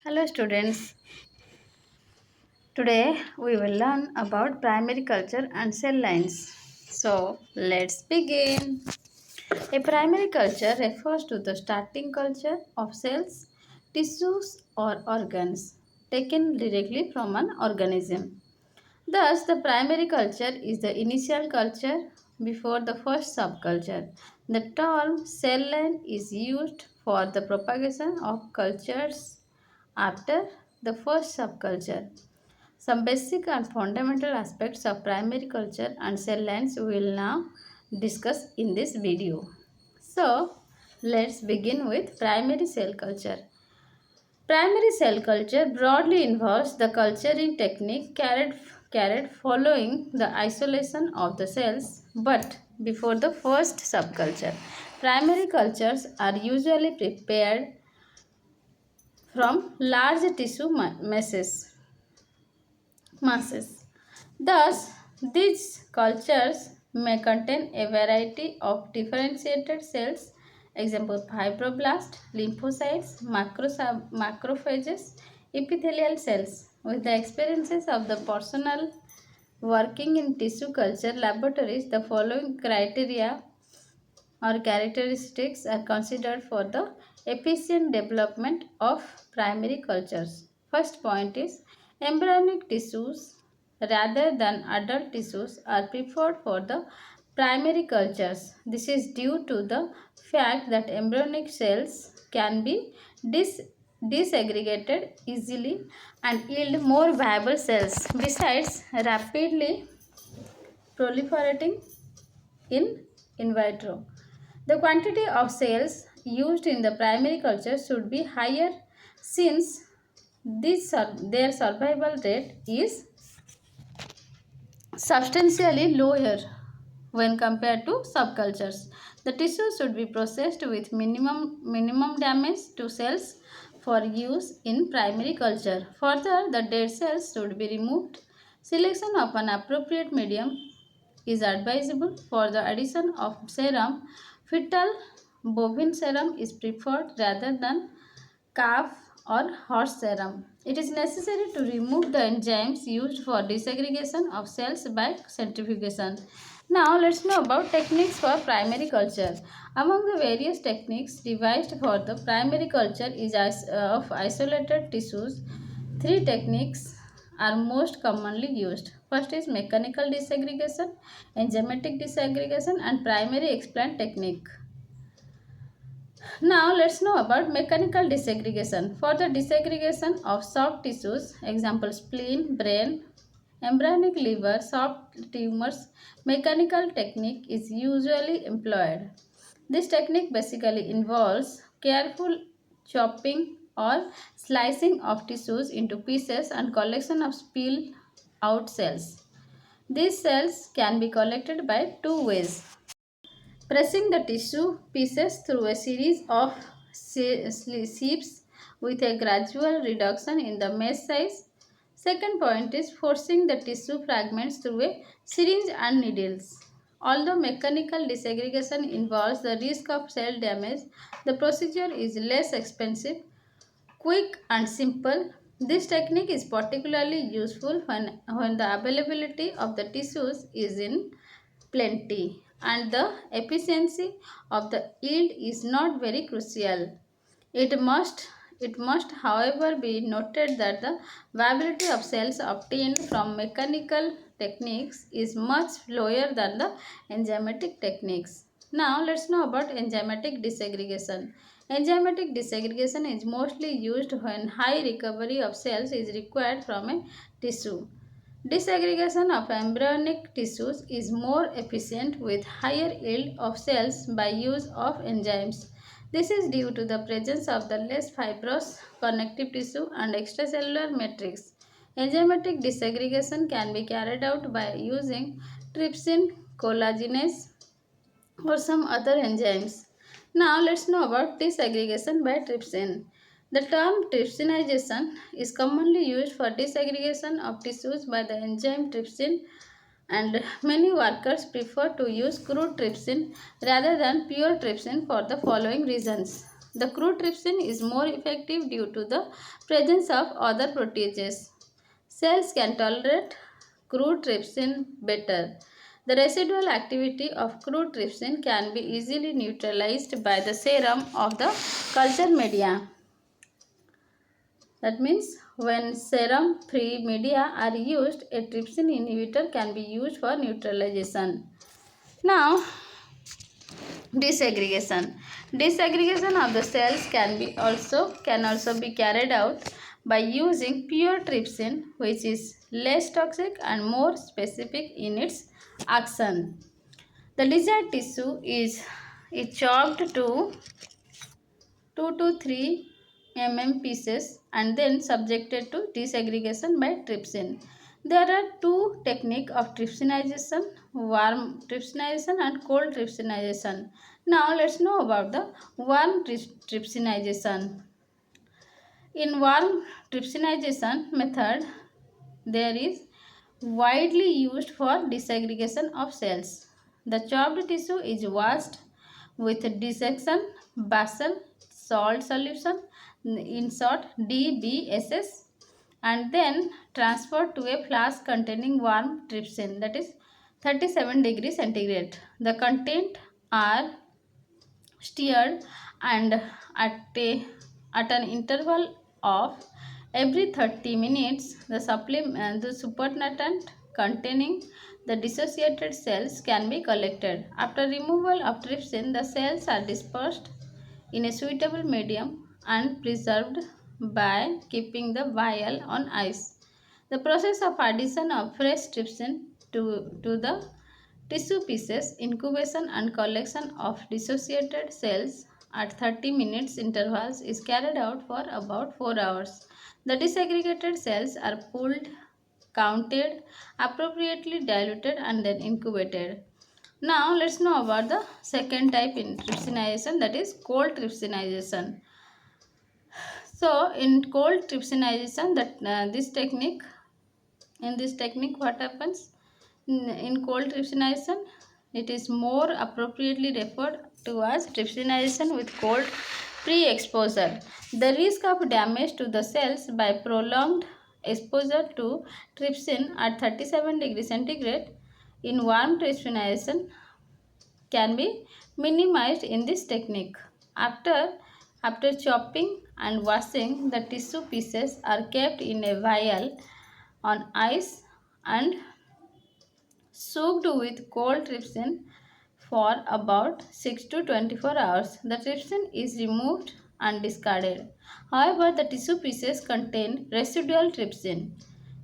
Hello students, today we will learn about primary culture and cell lines. So let's begin. A primary culture refers to the starting culture of cells, tissues or organs taken directly from an organism. Thus, the primary culture is the initial culture before the first subculture. The term cell line is used for the propagation of cultures after the first subculture. Some basic and fundamental aspects of primary culture and cell lines we will now discuss in this video. So, let's begin with primary cell culture. Primary cell culture broadly involves the culturing technique carried following the isolation of the cells but before the first subculture. Primary cultures are usually prepared from large tissue masses. Thus, these cultures may contain a variety of differentiated cells, example fibroblast, lymphocytes, macrophages, epithelial cells. With the experiences of the personnel working in tissue culture laboratories, the following criteria or characteristics are considered for the efficient development of primary cultures. First point is embryonic tissues rather than adult tissues are preferred for the primary cultures. This is due to the fact that embryonic cells can be disaggregated easily and yield more viable cells. Besides, rapidly proliferating in vitro. The quantity of cells used in the primary culture should be higher since their survival rate is substantially lower when compared to subcultures. The tissue should be processed with minimum damage to cells for use in primary culture. Further, the dead cells should be removed. Selection of an appropriate medium is advisable for the addition of serum. Fetal bovine serum is preferred rather than calf or horse serum. It is necessary to remove the enzymes used for disaggregation of cells by centrifugation. Now let's know about techniques for primary culture. Among the various techniques devised for the primary culture of isolated tissues, three techniques are most commonly used. First is mechanical disaggregation, enzymatic disaggregation, and primary explant technique. Now let's know about mechanical disaggregation. For the disaggregation of soft tissues, example spleen, brain, embryonic liver, soft tumors, mechanical technique is usually employed. This technique basically involves careful chopping or slicing of tissues into pieces and collection of spilled out cells. These cells can be collected by two ways: pressing the tissue pieces through a series of sieves with a gradual reduction in the mesh size. Second point is forcing the tissue fragments through a syringe and needles. Although mechanical disaggregation involves the risk of cell damage, the procedure is less expensive, quick and simple. This technique is particularly useful when the availability of the tissues is in plenty and the efficiency of the yield is not very crucial. It must it must however be noted that the viability of cells obtained from mechanical techniques is much lower than the enzymatic techniques. Now let's know about enzymatic disaggregation. Enzymatic disaggregation is mostly used when high recovery of cells is required from a tissue. Disaggregation of embryonic tissues is more efficient with higher yield of cells by use of enzymes. This is due to the presence of the less fibrous connective tissue and extracellular matrix. Enzymatic disaggregation can be carried out by using trypsin, collagenase, or some other enzymes. Now let's know about disaggregation by trypsin. The term trypsinization is commonly used for disaggregation of tissues by the enzyme trypsin, and many workers prefer to use crude trypsin rather than pure trypsin for the following reasons. The crude trypsin is more effective due to the presence of other proteases. Cells can tolerate crude trypsin better. The residual activity of crude trypsin can be easily neutralized by the serum of the culture media. That means when serum-free media are used, a trypsin inhibitor can be used for neutralization. Now, disaggregation. Disaggregation of the cells can also be carried out by using pure trypsin, which is less toxic and more specific in its action. The desired tissue is chopped to 2 to 3 pieces and then subjected to disaggregation by trypsin. There are two techniques of trypsinization, warm trypsinization and cold trypsinization. Now let's know about the warm trypsinization. In warm trypsinization method, there is widely used for disaggregation of cells. The chopped tissue is washed with dissection basal salt solution, in short DBSS, and then transferred to a flask containing warm trypsin, that is 37 degrees centigrade. The content are stirred and at an interval of every 30 minutes, the supernatant containing the dissociated cells can be collected. After removal of trypsin, the cells are dispersed in a suitable medium and preserved by keeping the vial on ice. The process of addition of fresh trypsin to the tissue pieces, incubation and collection of dissociated cells at 30 minutes intervals is carried out for about 4 hours. The disaggregated cells are pulled, counted, appropriately diluted and then incubated. Now let's know about the second type in trypsinization, that is cold trypsinization. So in cold trypsinization, in this technique what happens? In cold trypsinization, it is more appropriately referred to as trypsinization with cold pre-exposure. The risk of damage to the cells by prolonged exposure to trypsin at 37 degrees centigrade in warm trypsinization can be minimized in this technique. After chopping and washing, the tissue pieces are kept in a vial on ice and soaked with cold trypsin for about 6 to 24 hours. The trypsin is removed and discarded. However, the tissue pieces contain residual trypsin.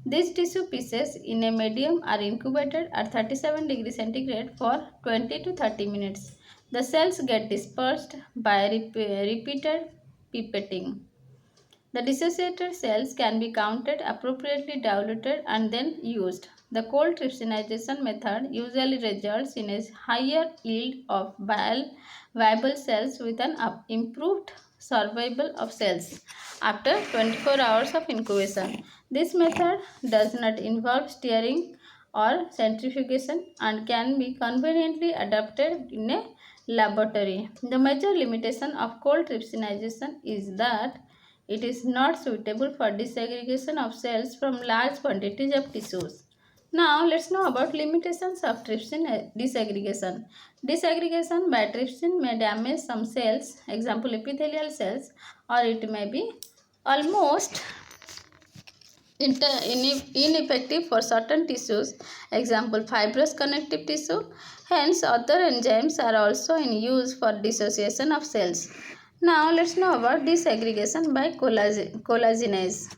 These tissue pieces in a medium are incubated at 37 degrees centigrade for 20 to 30 minutes. The cells get dispersed by repeated pipetting. The dissociated cells can be counted, appropriately diluted, and then used. The cold trypsinization method usually results in a higher yield of viable cells with an improved survival of cells after 24 hours of incubation. This method does not involve stirring or centrifugation and can be conveniently adapted in a laboratory. The major limitation of cold trypsinization is that it is not suitable for disaggregation of cells from large quantities of tissues. Now let's know about limitations of trypsin disaggregation. Disaggregation by trypsin may damage some cells, example epithelial cells, or it may be almost ineffective for certain tissues, example fibrous connective tissue. Hence, other enzymes are also in use for dissociation of cells. Now, let's know about disaggregation by collagenase.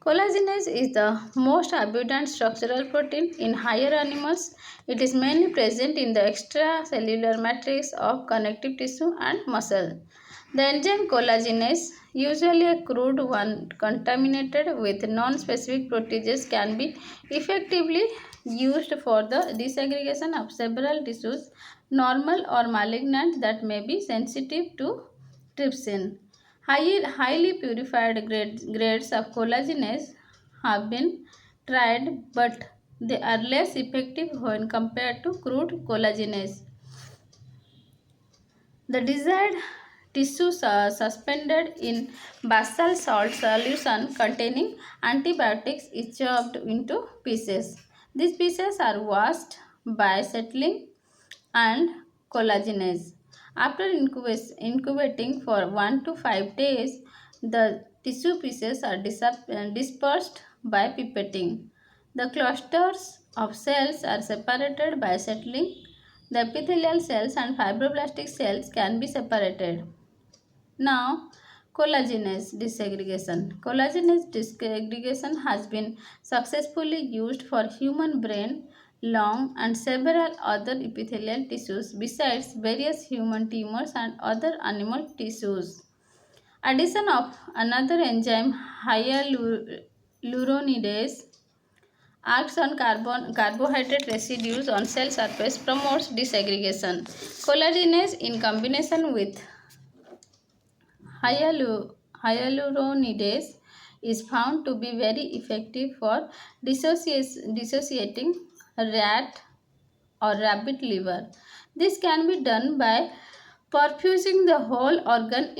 Collagenase is the most abundant structural protein in higher animals. It is mainly present in the extracellular matrix of connective tissue and muscle. The enzyme collagenase, usually a crude one contaminated with non-specific proteases, can be effectively used for the disaggregation of several tissues, normal or malignant, that may be sensitive to trypsin. Highly purified grades of collagenase have been tried, but they are less effective when compared to crude collagenase. The desired tissues are suspended in basal salt solution containing antibiotics is chopped into pieces. These pieces are washed by settling and collagenase. After incubating for 1 to 5 days, the tissue pieces are dispersed by pipetting. The clusters of cells are separated by settling. The epithelial cells and fibroblastic cells can be separated. Now, collagenase disaggregation. Collagenase disaggregation has been successfully used for human brain, lung, and several other epithelial tissues besides various human tumors and other animal tissues. Addition of another enzyme, hyaluronidase, acts on carbohydrate residues on cell surface, promotes disaggregation. Collagenase in combination with hyaluronidase is found to be very effective for dissociating rat or rabbit liver. This can be done by perfusing the whole organ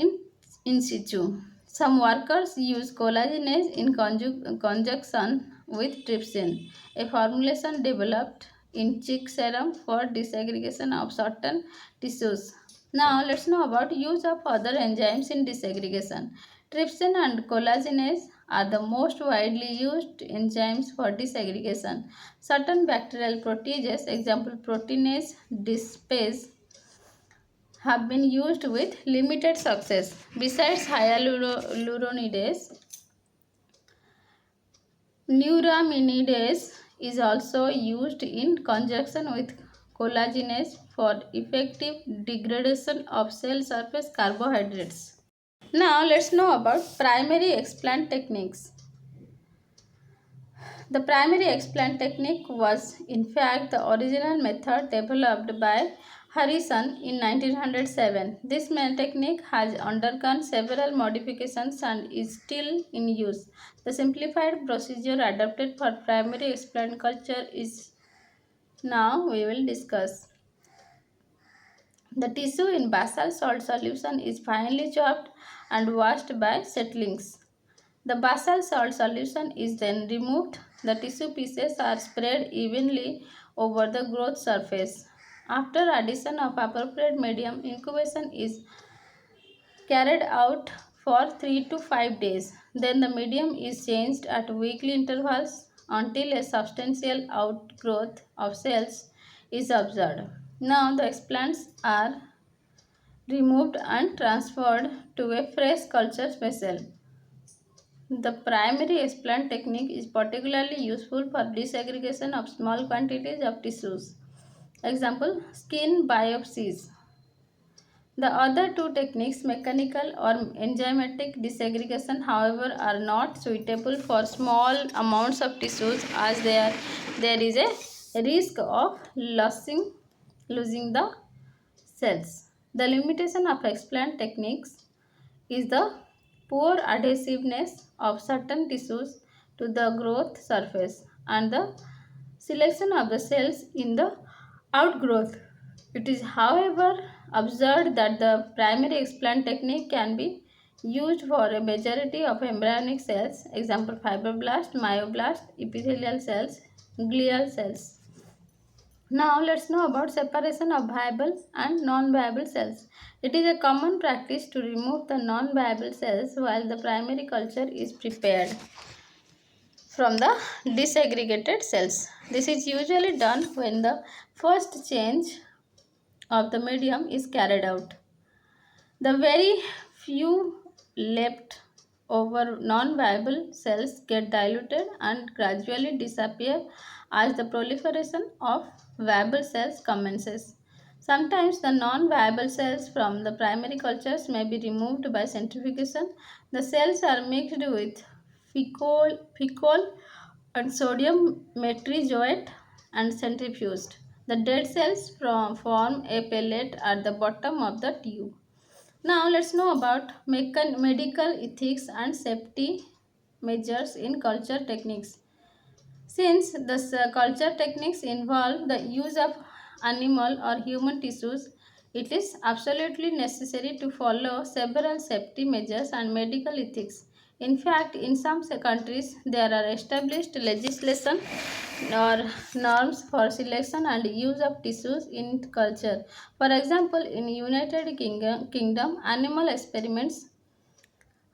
in situ. Some workers use collagenase in conjunction with trypsin, a formulation developed in chick serum for disaggregation of certain tissues. Now let's know about use of other enzymes in disaggregation. Trypsin and collagenase are the most widely used enzymes for disaggregation. Certain bacterial proteases, example proteinase disperse, have been used with limited success. Besides hyaluronidase, neuraminidase is also used in conjunction with collagenase for effective degradation of cell surface carbohydrates. Now let's know about primary explant techniques. The primary explant technique was in fact the original method developed by Harrison in 1907. This technique has undergone several modifications and is still in use. The simplified procedure adopted for primary explant culture is now we will discuss. The tissue in basal salt solution is finely chopped and washed by settlings. The basal salt solution is then removed. The tissue pieces are spread evenly over the growth surface. After addition of appropriate medium, incubation is carried out for 3 to 5 days. Then the medium is changed at weekly intervals until a substantial outgrowth of cells is observed. Now the explants are removed and transferred to a fresh culture vessel. The primary explant technique is particularly useful for disaggregation of small quantities of tissues. Example, skin biopsies. The other two techniques, mechanical or enzymatic disaggregation, however, are not suitable for small amounts of tissues as there is a risk of losing the cells. The limitation of explant techniques is the poor adhesiveness of certain tissues to the growth surface and the selection of the cells in the outgrowth. It is, however, observed that the primary explant technique can be used for a majority of embryonic cells, example fibroblast, myoblast, epithelial cells, glial cells. Now let's know about separation of viable and non-viable cells. It is a common practice to remove the non-viable cells while the primary culture is prepared from the disaggregated cells. This is usually done when the first change of the medium is carried out. The very few left over non-viable cells get diluted and gradually disappear as the proliferation of viable cells commences. Sometimes the non-viable cells from the primary cultures may be removed by centrifugation. The cells are mixed with fecal and sodium metrizoate and centrifuged. The dead cells form a pellet at the bottom of the tube. Now let's know about medical ethics and safety measures in culture techniques. Since the culture techniques involve the use of animal or human tissues, It is absolutely necessary to follow several safety measures and medical ethics. In fact, in some countries, there are established legislation or norms for selection and use of tissues in culture. For example, in United Kingdom, Animal Experiments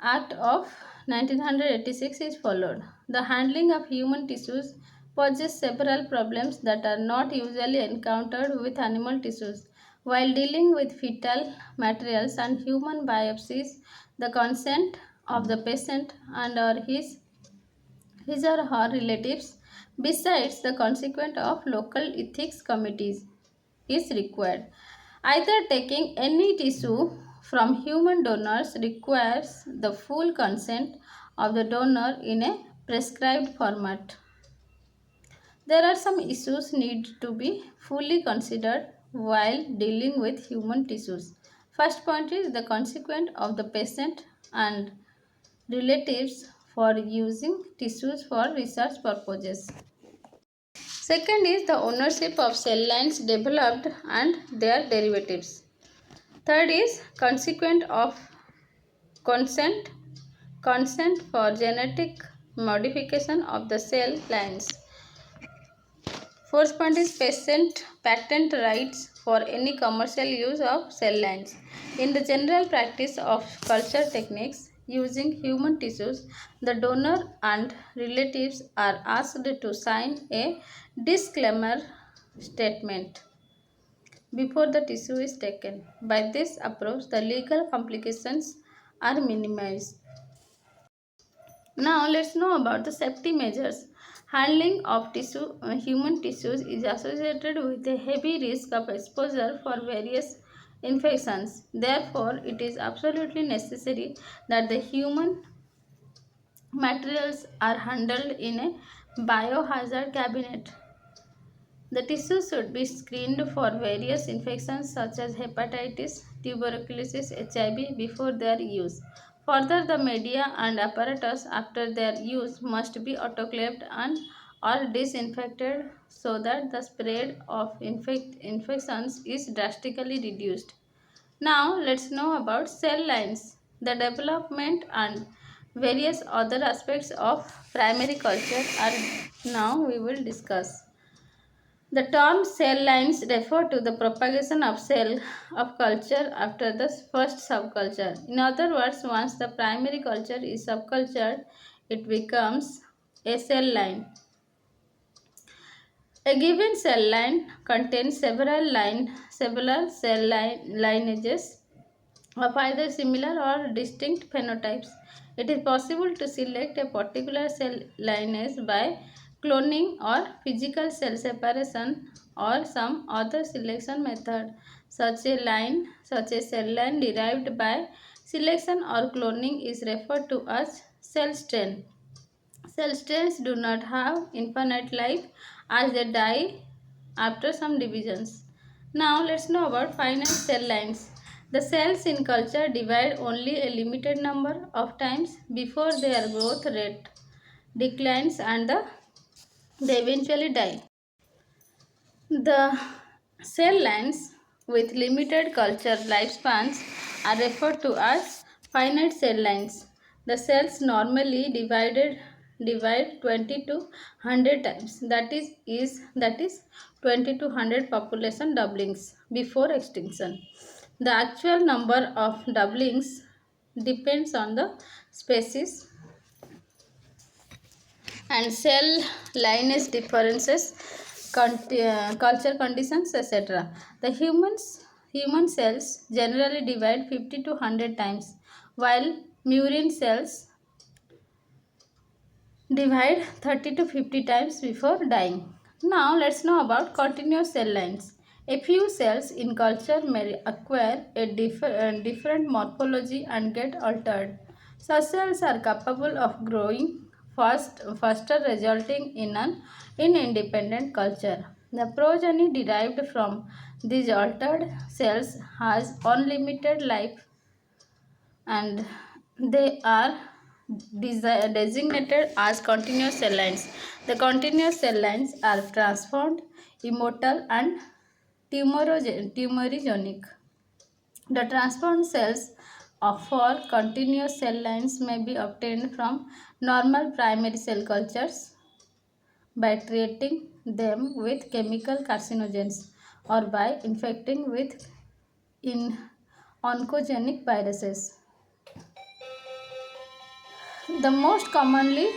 Act of 1986 is followed. The handling of human tissues poses several problems that are not usually encountered with animal tissues. While dealing with fetal materials and human biopsies, the consent of the patient and or his or her relatives, besides the consequent of local ethics committees, is required. Either taking any tissue from human donors requires the full consent of the donor in a prescribed format. There are some issues need to be fully considered while dealing with human tissues. First point is the consequence of the patient and relatives for using tissues for research purposes. Second is the ownership of cell lines developed and their derivatives. Third is consequent of consent consent for genetic modification of the cell lines. Fourth point is patent rights for any commercial use of cell lines. In the general practice of culture techniques using human tissues, the donor and relatives are asked to sign a disclaimer statement before the tissue is taken. By this approach, the legal complications are minimized. Now let's know about the safety measures. Handling of human tissues is associated with a heavy risk of exposure for various infections. Therefore, it is absolutely necessary that the human materials are handled in a biohazard cabinet. The tissue should be screened for various infections such as hepatitis, tuberculosis, HIV before their use. Further, the media and apparatus after their use must be autoclaved and or disinfected so that the spread of infections is drastically reduced. Now, let's know about cell lines, the development and various other aspects of primary culture are now we will discuss. The term cell lines refer to the propagation of cell of culture after the first subculture. In other words, once the primary culture is subcultured, it becomes a cell line. A given cell line contains several lineages of either similar or distinct phenotypes. It is possible to select a particular cell lineage by cloning or physical cell separation or some other selection method. Such a cell line derived by selection or cloning is referred to as cell strain. Cell strains do not have infinite life as they die after some divisions. Now let's know about finite cell lines. The cells in culture divide only a limited number of times before their growth rate declines and they eventually die. The cell lines with limited culture lifespans are referred to as finite cell lines. The cells normally divide 20 to 100 times. That is 20 to 100 population doublings before extinction. The actual number of doublings depends on the species and cell lineage differences, culture conditions, etc. The human cells generally divide 50 to 100 times, while murine cells divide 30 to 50 times before dying. Now let's know about continuous cell lines. A few cells in culture may acquire a different morphology and get altered. Such cells are capable of growing faster, resulting in an independent culture. The progeny derived from these altered cells has unlimited life and they are designated as continuous cell lines. The continuous cell lines are transformed, immortal, and tumorigenic. The transparent cells for continuous cell lines may be obtained from normal primary cell cultures by treating them with chemical carcinogens or by infecting with in oncogenic viruses. The most commonly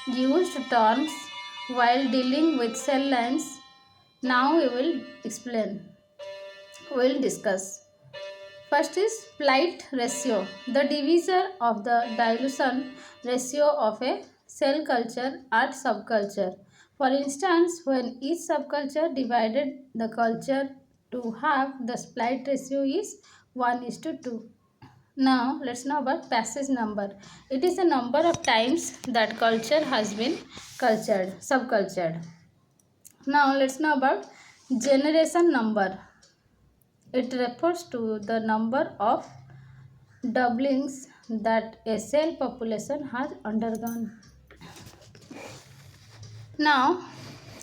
used terms while dealing with cell lines now we will explain. We will discuss. First is Plight ratio, the divisor of the dilution ratio of a cell culture at subculture. For instance, when each subculture divided the culture to half, the Plight ratio is 1 is to 2. Now let's know about passage number. It is the number of times that culture has been subcultured. Now let's know about generation number. It refers to the number of doublings that a cell population has undergone. Now,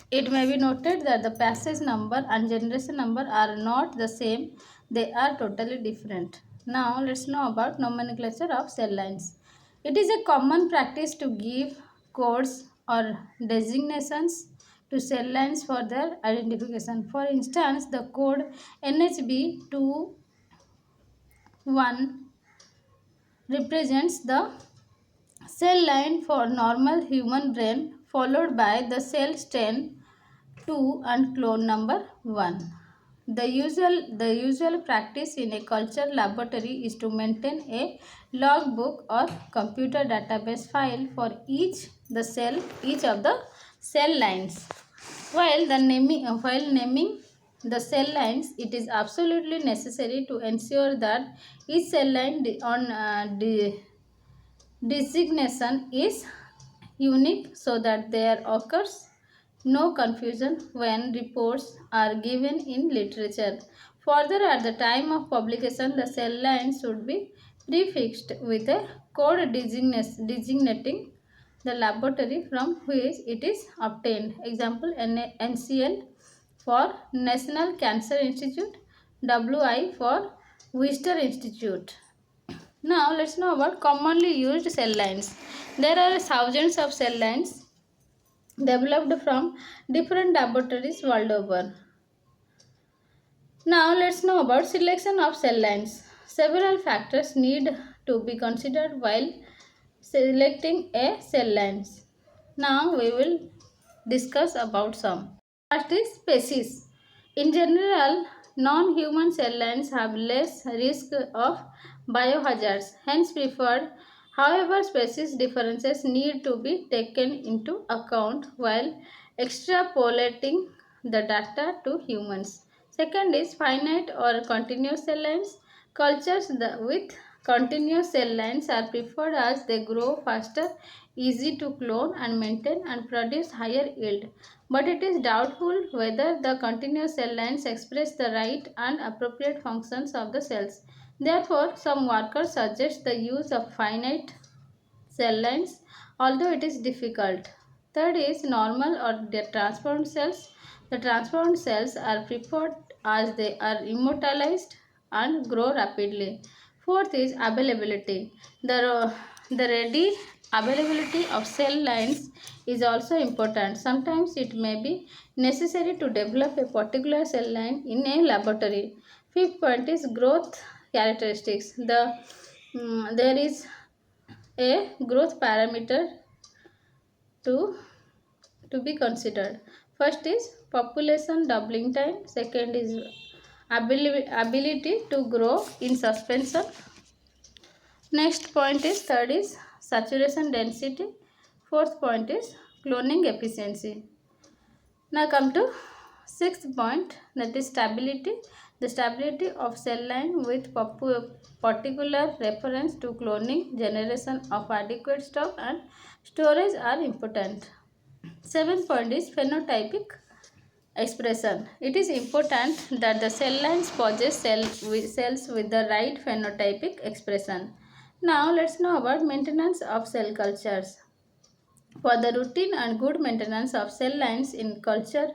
it may be noted that the passage number and generation number are not the same, they are totally different. Now, let's know about nomenclature of cell lines. It is a common practice to give codes or designations to cell lines for their identification. For instance, the code NHB21 represents the cell line for normal human brain followed by the cell strain 2 and clone number 1. The usual practice in a culture laboratory is to maintain a logbook or computer database file for each of the cell lines. While naming the cell lines, it is absolutely necessary to ensure that each cell line designation is unique so that there occurs no confusion when reports are given in literature. Further, at the time of publication, the cell line should be prefixed with a code designating the laboratory from which it is obtained. Example NCL for National Cancer Institute, WI for Wistar Institute. Now let's know about commonly used cell lines. There are thousands of cell lines developed from different laboratories world over. Now let's know about selection of cell lines. Several factors need to be considered while selecting a cell lines. Now we will discuss about some. First is species. In general, non-human cell lines have less risk of biohazards, hence preferred. However, species differences need to be taken into account while extrapolating the data to humans. Second is finite or continuous cell lines. With continuous cell lines are preferred as they grow faster, easy to clone and maintain, and produce higher yield. But it is doubtful whether the continuous cell lines express the right and appropriate functions of the cells. Therefore, some workers suggest the use of finite cell lines, although it is difficult. Third is normal or the transformed cells. The transformed cells are preferred as they are immortalized and grow rapidly. Fourth is availability. The ready availability of cell lines is also important. Sometimes it may be necessary to develop a particular cell line in a laboratory. Fifth point is growth characteristics. There is a growth parameter to be considered. First is population doubling time. Second is ability to grow in suspension. Next point is third is saturation density. Fourth point is cloning efficiency. Now come to sixth point, that is stability. The stability of cell line with particular reference to cloning, generation of adequate stock and storage are important. Seventh point is phenotypic expression. It is important that the cell lines possess cells with the right phenotypic expression. Now let's know about maintenance of cell cultures. For the routine and good maintenance of cell lines in culture,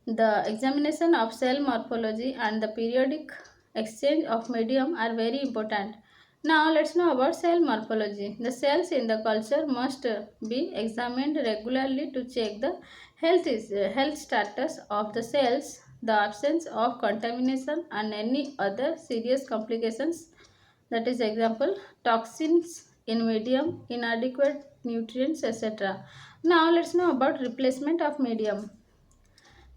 the examination of cell morphology and the periodic exchange of medium are very important. Now let's know about cell morphology. The cells in the culture must be examined regularly to check the health status of the cells, the absence of contamination and any other serious complications, that is example toxins in medium, inadequate nutrients, etc. Now let's know about replacement of medium.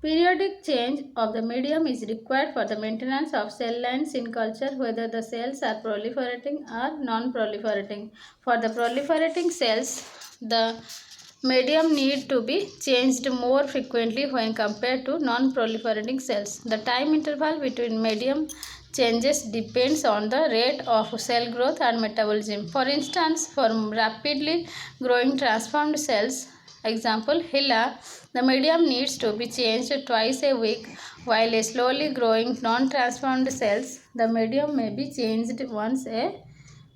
Periodic change of the medium is required for the maintenance of cell lines in culture, whether the cells are proliferating or non-proliferating. For the proliferating cells, the medium need to be changed more frequently when compared to non-proliferating cells. The time interval between medium changes depends on the rate of cell growth and metabolism. For instance, for rapidly growing transformed cells, example HeLa, the medium needs to be changed twice a week, while a slowly growing non-transformed cells, the medium may be changed once a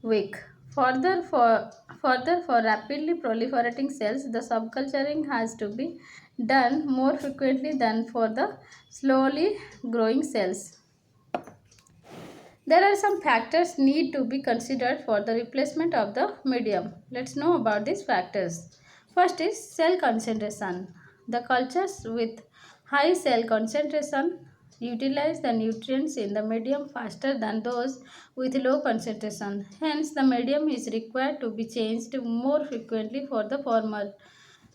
weak. Further, for rapidly proliferating cells, the subculturing has to be done more frequently than for the slowly growing cells. There are some factors need to be considered for the replacement of the medium. Let's know about these factors. First is cell concentration. The cultures with high cell concentration utilize the nutrients in the medium faster than those with low concentration. Hence, the medium is required to be changed more frequently for the former.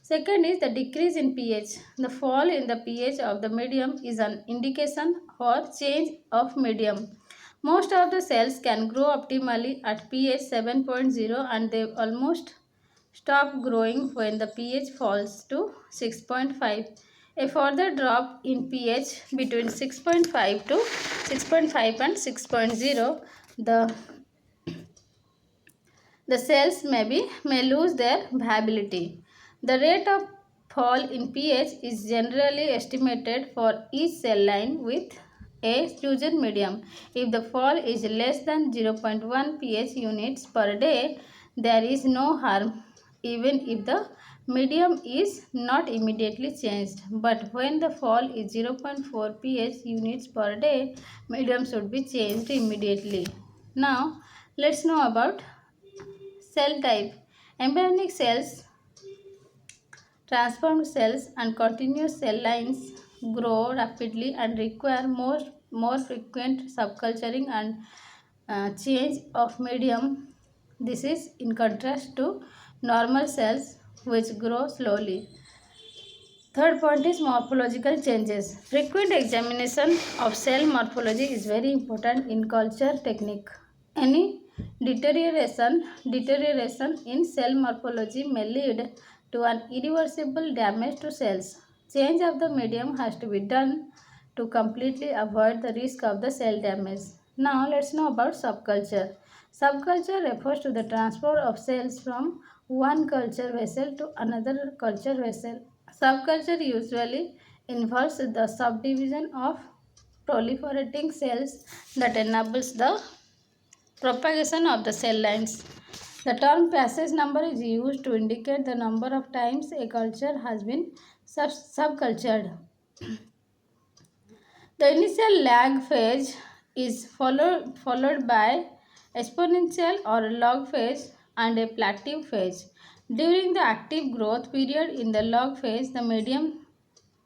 Second is the decrease in pH. The fall in the pH of the medium is an indication or change of medium. Most of the cells can grow optimally at pH 7.0 and they almost stop growing when the pH falls to 6.5. A further drop in pH between 6.5 to 6.5 and 6.0, the cells may lose their viability. The rate of fall in pH is generally estimated for each cell line with a chosen medium. If the fall is less than 0.1 pH units per day, there is no harm even if the medium is not immediately changed. But when the fall is 0.4 pH units per day, medium should be changed immediately. Now, let's know about cell type. Embryonic cells, transformed cells and continuous cell lines grow rapidly and require more frequent subculturing and change of medium. This is in contrast to normal cells which grow slowly. Third point is morphological changes. Frequent examination of cell morphology is very important in culture technique. Any deterioration in cell morphology may lead to an irreversible damage to cells. Change of the medium has to be done to completely avoid the risk of the cell damage. Now let's know about subculture. Subculture refers to the transfer of cells from one culture vessel to another culture vessel. Subculture usually involves the subdivision of proliferating cells that enables the propagation of the cell lines. The term passage number is used to indicate the number of times a culture has been subcultured. The initial lag phase is followed by exponential or log phase and a plateau phase. During the active growth period in the log phase, the medium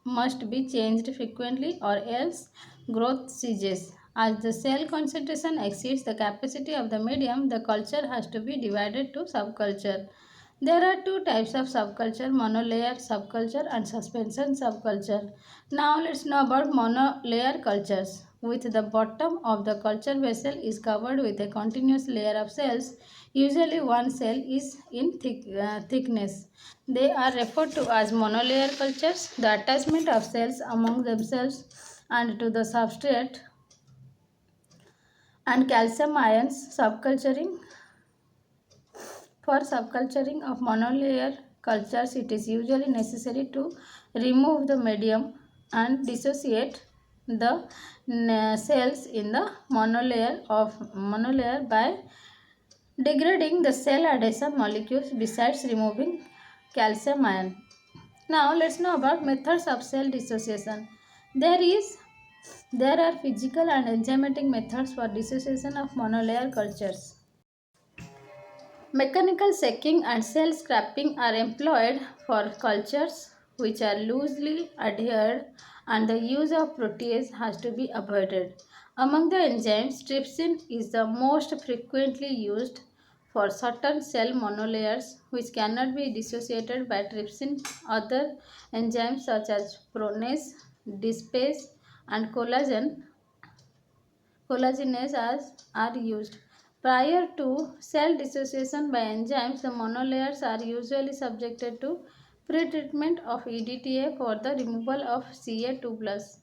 must be changed frequently or else growth ceases. As the cell concentration exceeds the capacity of the medium, the culture has to be divided to subculture. There are two types of subculture, monolayer subculture and suspension subculture. Now let's know about monolayer cultures. With the bottom of the culture vessel is covered with a continuous layer of cells. Usually one cell is in thickness. They are referred to as monolayer cultures. The attachment of cells among themselves and to the substrate and calcium ions subculturing. For subculturing of monolayer cultures, it is usually necessary to remove the medium and dissociate the cells in the monolayer by degrading the cell adhesion molecules besides removing calcium ion. Now let's know about methods of cell dissociation. There is There are physical and enzymatic methods for dissociation of monolayer cultures. Mechanical secking and cell scrapping are employed for cultures which are loosely adhered, and the use of protease has to be avoided. Among the enzymes, trypsin is the most frequently used for certain cell monolayers which cannot be dissociated by trypsin. Other enzymes such as pronase, dispase, and collagenase are used. Prior to cell dissociation by enzymes, the monolayers are usually subjected to pretreatment of EDTA for the removal of Ca2+.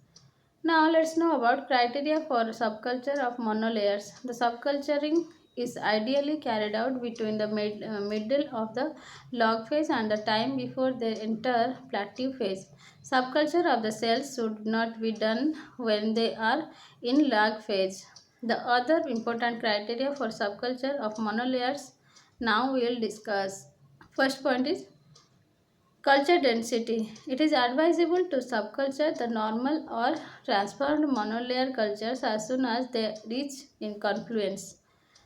Now let's know about criteria for subculture of monolayers. The subculturing is ideally carried out between the middle of the log phase and the time before they enter plateau phase. Subculture of the cells should not be done when they are in log phase. The other important criteria for subculture of monolayers now we will discuss. First point is culture density. It is advisable to subculture the normal or transformed monolayer cultures as soon as they reach in confluence.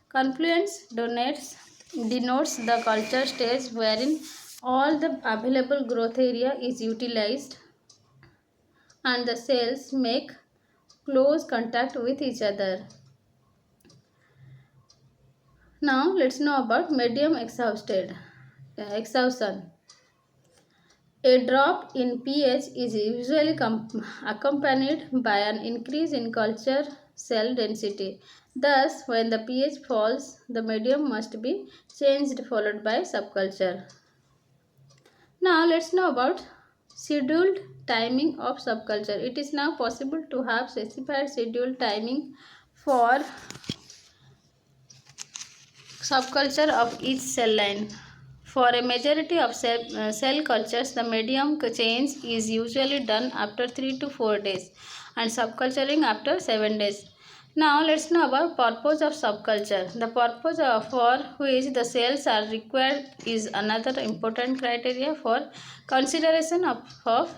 Confluence denotes the culture stage wherein all the available growth area is utilized and the cells make close contact with each other. Now let's know about medium exhaustion. A drop in pH is usually accompanied by an increase in culture cell density. Thus, when the pH falls, the medium must be changed followed by subculture. Now, let's know about scheduled timing of subculture. It is now possible to have specified scheduled timing for subculture of each cell line. For a majority of cell cultures, the medium change is usually done after 3 to 4 days and subculturing after 7 days. Now let's know about purpose of subculture. The purpose for which the cells are required is another important criteria for consideration of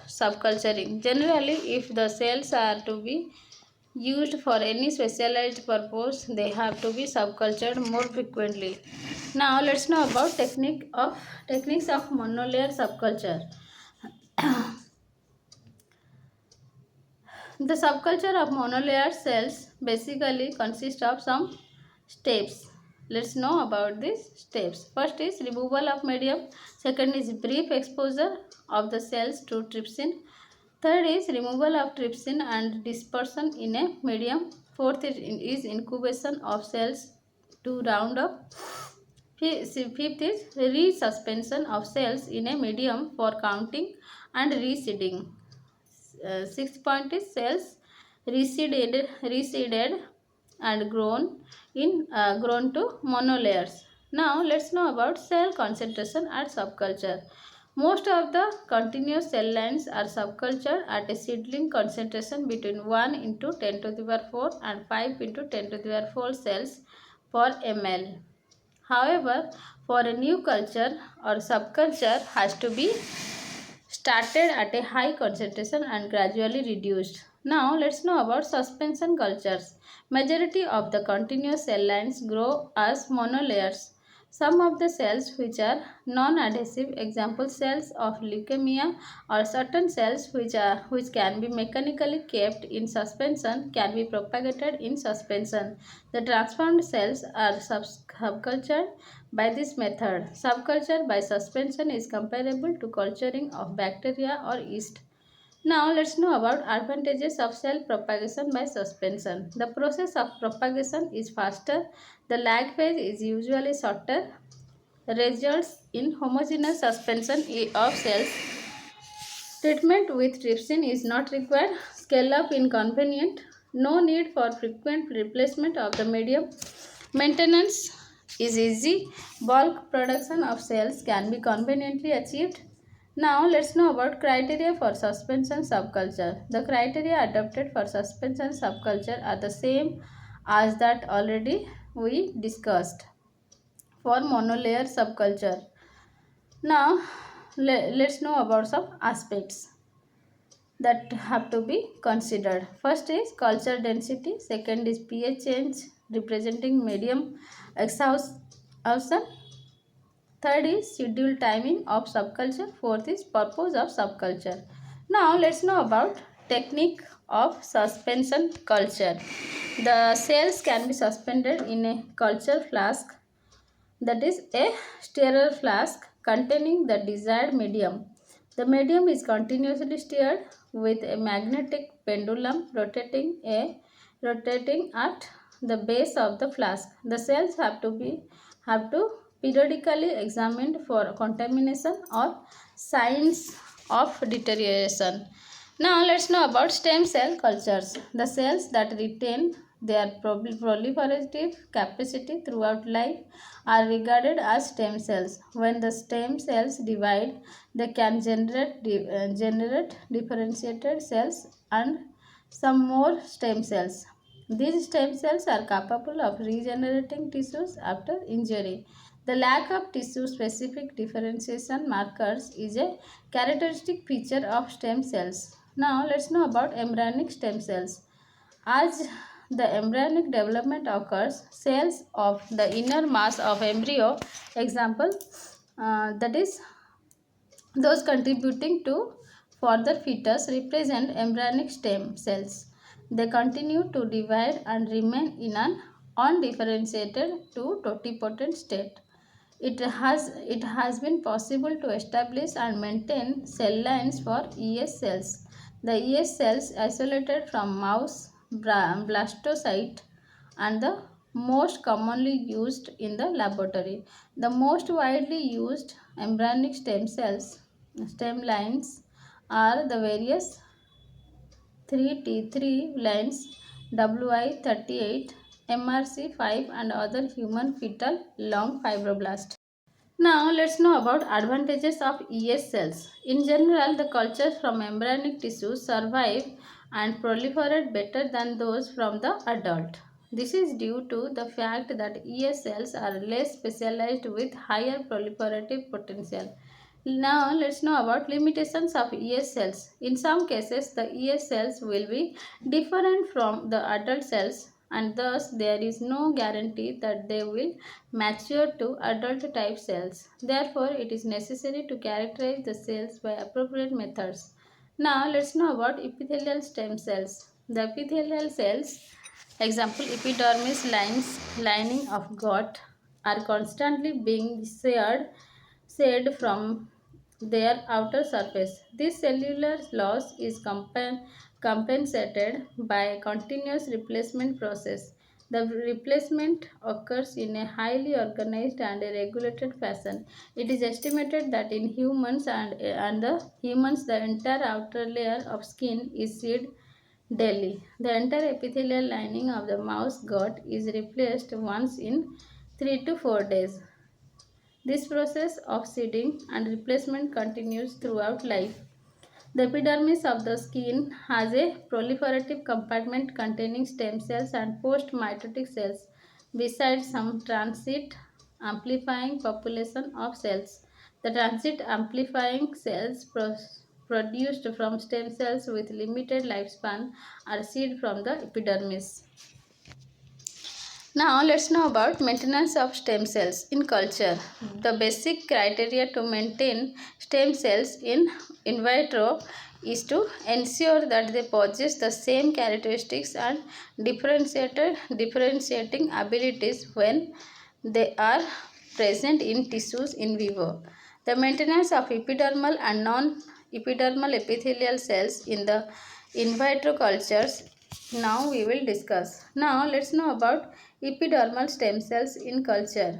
subculturing. Generally, if the cells are to be used for any specialized purpose, they have to be subcultured more frequently. Now let's know about techniques of monolayer subculture. The subculture of monolayer cells basically consists of some steps. Let's know about these steps. First is removal of medium. Second is brief exposure of the cells to trypsin. Third is removal of trypsin and dispersion in a medium. Fourth is incubation of cells to round up. Fifth is resuspension of cells in a medium for counting and reseeding. Sixth point is cells reseeded and grown to monolayers. Now let's know about cell concentration at subculture. Most of the continuous cell lines are subcultured at a seedling concentration between 1 into 10 to the power 4 and 5 into 10 to the power 4 cells per ml. However, for a new culture or subculture has to be started at a high concentration and gradually reduced. Now let's know about suspension cultures. Majority of the continuous cell lines grow as monolayers. Some of the cells which are non-adhesive, example cells of leukemia, or certain cells which can be mechanically kept in suspension can be propagated in suspension. The transformed cells are subcultured by this method. Subculture by suspension is comparable to culturing of bacteria or yeast. Now let's know about advantages of cell propagation by suspension. The process of propagation is faster. The lag phase is usually shorter. Results in homogeneous suspension of cells. Treatment with trypsin is not required. Scale up inconvenient. No need for frequent replacement of the medium. Maintenance is easy. Bulk production of cells can be conveniently achieved. Now let's know about criteria for suspension subculture. The criteria adopted for suspension subculture are the same as that already we discussed for monolayer subculture. Now let's know about some aspects. that have to be considered. First is culture density, second is pH change representing medium exhaustion, third is schedule timing of subculture, fourth is purpose of subculture. Now let's know about technique of suspension culture. The cells can be suspended in a culture flask, that is a stirrer flask containing the desired medium. The medium is continuously stirred with a magnetic pendulum rotating at the base of the flask. The cells have to periodically examined for contamination or signs of deterioration. Now let's know about stem cell cultures. The cells that retain their proliferative capacity throughout life are regarded as stem cells. When the stem cells divide, they can generate differentiated cells and some more stem cells. These stem cells are capable of regenerating tissues after injury. The lack of tissue specific differentiation markers is a characteristic feature of stem cells. Now let's know about embryonic stem cells. As the embryonic development occurs, cells of the inner mass of embryo, example, that is those contributing to further fetus, represent embryonic stem cells. They continue to divide and remain in an undifferentiated to totipotent state. It has been possible to establish and maintain cell lines for ES cells. The ES cells isolated from mouse blastocyte and the most commonly used in the laboratory. The most widely used embryonic stem lines are the various 3T3 lines, WI38, MRC5 and other human fetal long fibroblasts. Now let's know about advantages of ES cells. In general, the cultures from embryonic tissues survive and proliferate better than those from the adult. This is due to the fact that ES cells are less specialized with higher proliferative potential. Now let's know about limitations of ES cells. In some cases, the ES cells will be different from the adult cells and thus there is no guarantee that they will mature to adult type cells. Therefore, it is necessary to characterize the cells by appropriate methods. Now, let's know about epithelial stem cells. The epithelial cells, example epidermis lining of gut, are constantly being shed from their outer surface. This cellular loss is compensated by a continuous replacement process. The replacement occurs in a highly organized and a regulated fashion. It is estimated that in humans the entire outer layer of skin is shed daily. The entire epithelial lining of the mouse gut is replaced once in 3 to 4 days. This process of seeding and replacement continues throughout life. The epidermis of the skin has a proliferative compartment containing stem cells and post-mitotic cells, besides some transit amplifying population of cells. The transit amplifying cells produced from stem cells with limited lifespan are seed from the epidermis. Now let's know about maintenance of stem cells in culture. The basic criteria to maintain stem cells in vitro is to ensure that they possess the same characteristics and differentiating abilities when they are present in tissues in vivo. The maintenance of epidermal and non-epidermal epithelial cells in the in vitro cultures now we will discuss. Now let's know about epidermal stem cells in culture.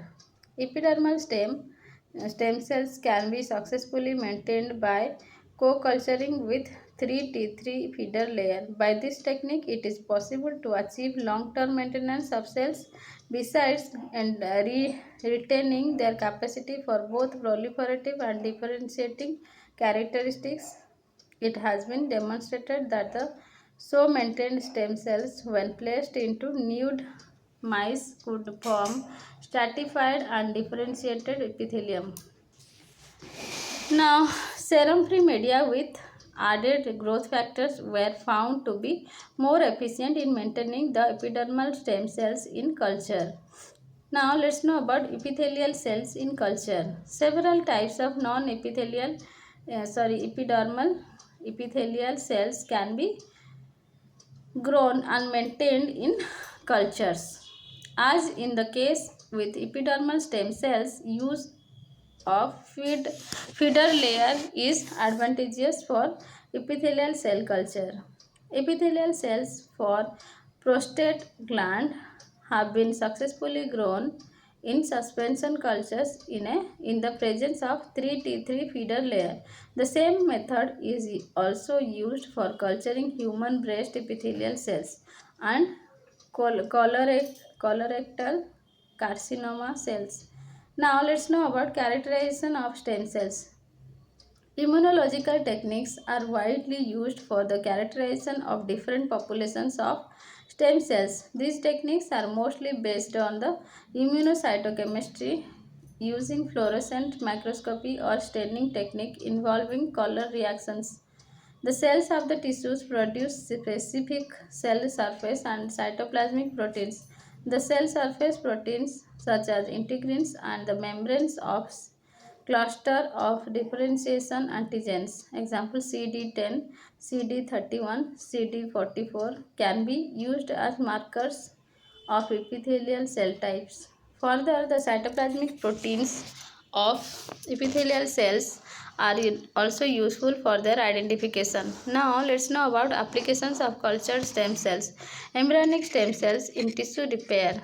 Epidermal stem cells can be successfully maintained by co-culturing with 3T3 feeder layer. By this technique, it is possible to achieve long-term maintenance of cells besides and retaining their capacity for both proliferative and differentiating characteristics. It has been demonstrated that the so maintained stem cells, when placed into nude mice, could form stratified and differentiated epithelium. Now, serum-free media with added growth factors were found to be more efficient in maintaining the epidermal stem cells in culture. Now let's know about epithelial cells in culture. Several types of epidermal epithelial cells can be grown and maintained in cultures. As in the case with epidermal stem cells, use of feeder layer is advantageous for epithelial cell culture. Epithelial cells for prostate gland have been successfully grown in suspension cultures in the presence of 3T3 feeder layer. The same method is also used for culturing human breast epithelial cells and colorectal carcinoma cells. Now let's know about characterization of stem cells. Immunological techniques are widely used for the characterization of different populations of stem cells. These techniques are mostly based on the immunocytochemistry using fluorescent microscopy or staining technique involving color reactions. The cells of the tissues produce specific cell surface and cytoplasmic proteins. The cell surface proteins such as integrins and the membranes of cluster of differentiation antigens, example CD10, CD31, CD44, can be used as markers of epithelial cell types. Further, the cytoplasmic proteins of epithelial cells are also useful for their identification. Now, let's know about applications of cultured stem cells. Embryonic stem cells in tissue repair.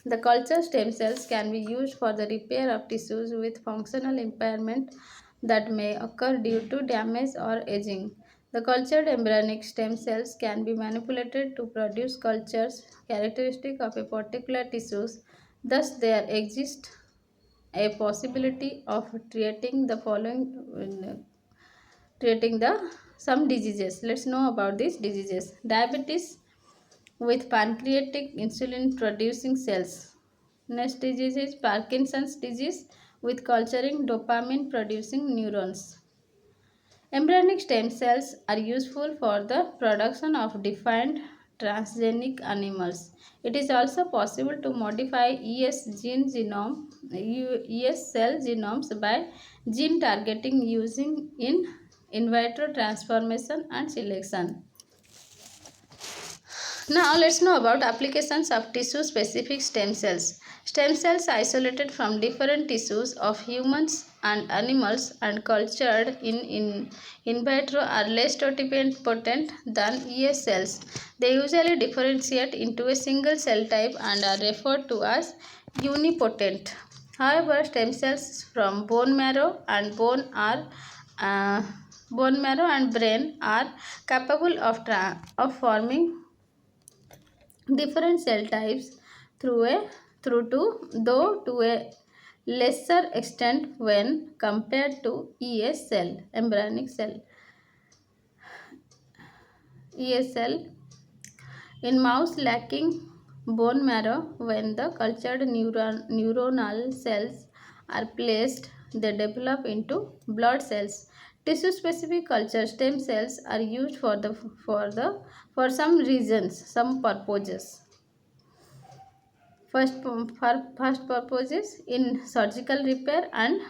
The cultured stem cells can be used for the repair of tissues with functional impairment that may occur due to damage or aging. The cultured embryonic stem cells can be manipulated to produce cultures characteristic of a particular tissues. Thus, there exists a possibility of treating the some diseases. Let's know about these diseases. Diabetes with pancreatic insulin producing cells. Next disease is Parkinson's disease with culturing dopamine producing neurons. Embryonic stem cells are useful for the production of defined transgenic animals. It is also possible to modify ES cell genomes by gene targeting using in vitro transformation and selection. Now let's know about applications of tissue-specific stem cells. Stem cells isolated from different tissues of humans and animals and cultured in vitro are less totipotent than ES cells. They usually differentiate into a single cell type and are referred to as unipotent. However, stem cells from bone marrow and brain are capable of forming different cell types though to a lesser extent when compared to embryonic cell. ES cell in mouse lacking bone marrow, when the cultured neuronal cells are placed, they develop into blood cells. Tissue-specific culture stem cells are used for some reasons, some purposes. First purpose is in surgical repair and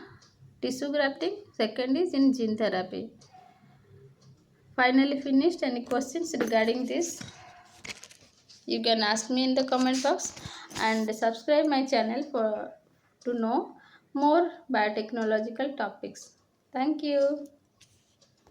tissue grafting. Second is in gene therapy. Finally finished. Any questions regarding this? You can ask me in the comment box and subscribe my channel to know more biotechnological topics. Thank you.